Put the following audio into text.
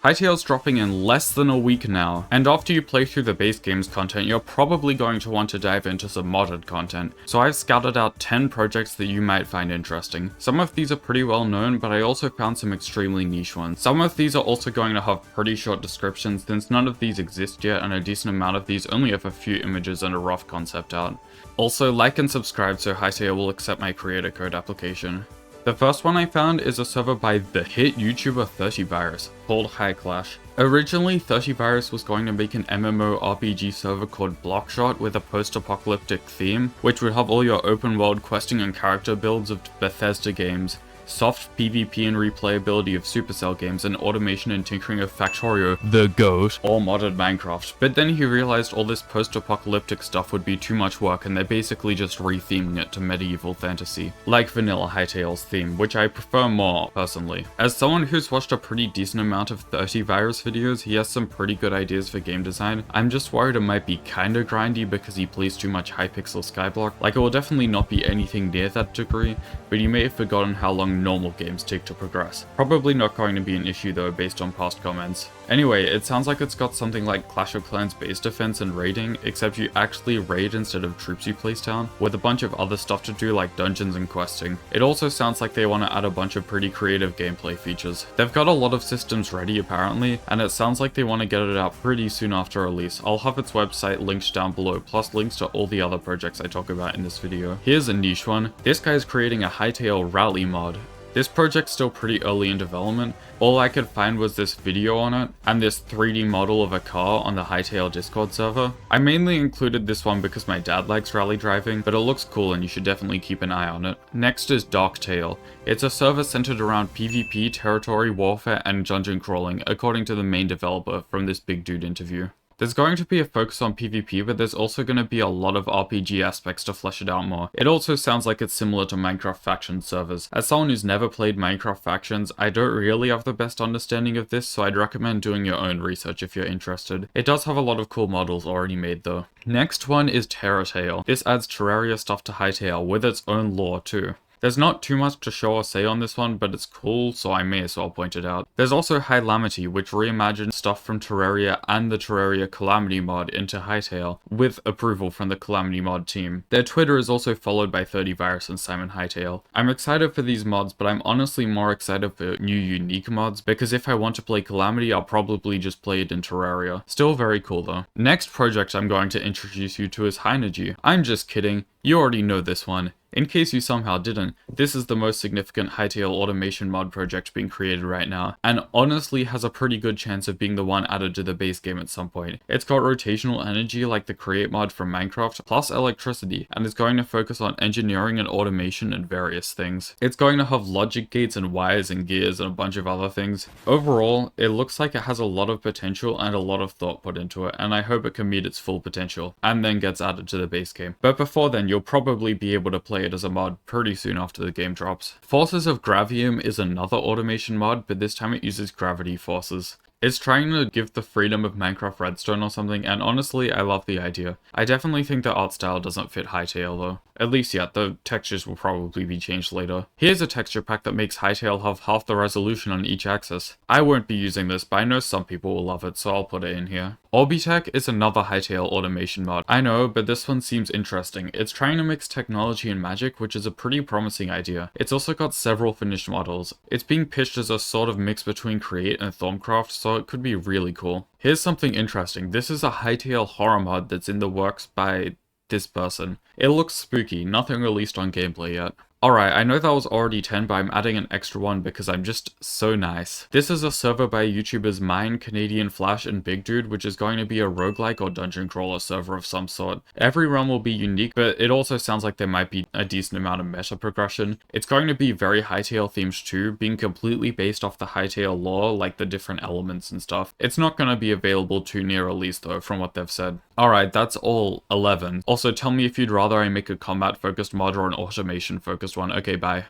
Hytale's dropping in less than a week now, and after you play through the base game's content, you're probably going to want to dive into some modded content. So I've scouted out 10 projects that you might find interesting. Some of these are pretty well known, but I also found some extremely niche ones. Some of these are also going to have pretty short descriptions since none of these exist yet, and a decent amount of these only have a few images and a rough concept art. Also, like and subscribe so Hytale will accept my creator code application. The first one I found is a server by the hit YouTuber 30virus, called HyClash. Originally, 30virus was going to make an MMORPG server called Blockshot with a post-apocalyptic theme, which would have all your open world questing and character builds of Bethesda games, soft PvP and replayability of Supercell games, and automation and tinkering of Factorio, the GOAT, or modded Minecraft. But then he realized all this post-apocalyptic stuff would be too much work, and they're basically just retheming it to medieval fantasy, like vanilla Hytale's theme, which I prefer more, personally. As someone who's watched a pretty decent amount of 30virus videos, he has some pretty good ideas for game design. I'm just worried it might be kinda grindy because he plays too much Hypixel Skyblock. Like, it will definitely not be anything near that degree, but you may have forgotten how long normal games take to progress. Probably not going to be an issue though based on past comments. Anyway, it sounds like it's got something like Clash of Clans base defense and raiding, except you actually raid instead of troops you place down, with a bunch of other stuff to do like dungeons and questing. It also sounds like they want to add a bunch of pretty creative gameplay features. They've got a lot of systems ready apparently, and it sounds like they want to get it out pretty soon after release. I'll have its website linked down below, plus links to all the other projects I talk about in this video. Here's a niche one. This guy is creating a Hytale rally mod. This project's still pretty early in development. All I could find was this video on it, and this 3D model of a car on the Hytale Discord server. I mainly included this one because my dad likes rally driving, but it looks cool and you should definitely keep an eye on it. Next is Darktale. It's a server centered around PvP, territory warfare, and dungeon crawling, according to the main developer from this big dude interview. There's going to be a focus on PvP, but there's also going to be a lot of RPG aspects to flesh it out more. It also sounds like it's similar to Minecraft faction servers. As someone who's never played Minecraft factions, I don't really have the best understanding of this, so I'd recommend doing your own research if you're interested. It does have a lot of cool models already made though. Next one is Terratale. This adds Terraria stuff to Hytale, with its own lore too. There's not too much to show or say on this one, but it's cool, so I may as well point it out. There's also Hylamity, which reimagines stuff from Terraria and the Terraria Calamity mod into Hytale, with approval from the Calamity mod team. Their Twitter is also followed by 30virus and Simon Hytale. I'm excited for these mods, but I'm honestly more excited for new unique mods, because if I want to play Calamity, I'll probably just play it in Terraria. Still very cool though. Next project I'm going to introduce you to is Hynergy. I'm just kidding, you already know this one. In case you somehow didn't, this is the most significant Hytale automation mod project being created right now, and honestly has a pretty good chance of being the one added to the base game at some point. It's got rotational energy like the create mod from Minecraft, plus electricity, and is going to focus on engineering and automation and various things. It's going to have logic gates and wires and gears and a bunch of other things. Overall, it looks like it has a lot of potential and a lot of thought put into it, and I hope it can meet its full potential, and then gets added to the base game. But before then, you'll probably be able to play it as a mod pretty soon after the game drops. Forces of Gravium is another automation mod, but this time it uses gravity forces. It's trying to give the freedom of Minecraft Redstone or something, and honestly, I love the idea. I definitely think the art style doesn't fit Hytale though. At least yet, the textures will probably be changed later. Here's a texture pack that makes Hytale have half the resolution on each axis. I won't be using this, but I know some people will love it, so I'll put it in here. Orbitech is another Hytale automation mod. I know, but this one seems interesting. It's trying to mix technology and magic, which is a pretty promising idea. It's also got several finished models. It's being pitched as a sort of mix between Create and Thaumcraft, so it could be really cool. Here's something interesting. This is a Hytale horror mod that's in the works by this person. It looks spooky, nothing released on gameplay yet. Alright, I know that was already 10, but I'm adding an extra one because I'm just so nice. This is a server by YouTubers Mine, Canadian Flash, and Big Dude, which is going to be a roguelike or dungeon crawler server of some sort. Every realm will be unique, but it also sounds like there might be a decent amount of meta progression. It's going to be very Hytale themed too, being completely based off the Hytale lore, like the different elements and stuff. It's not going to be available too near release though, from what they've said. Alright, that's all 11. Also, tell me if you'd rather I make a combat focused mod or an automation focused one. Okay, bye.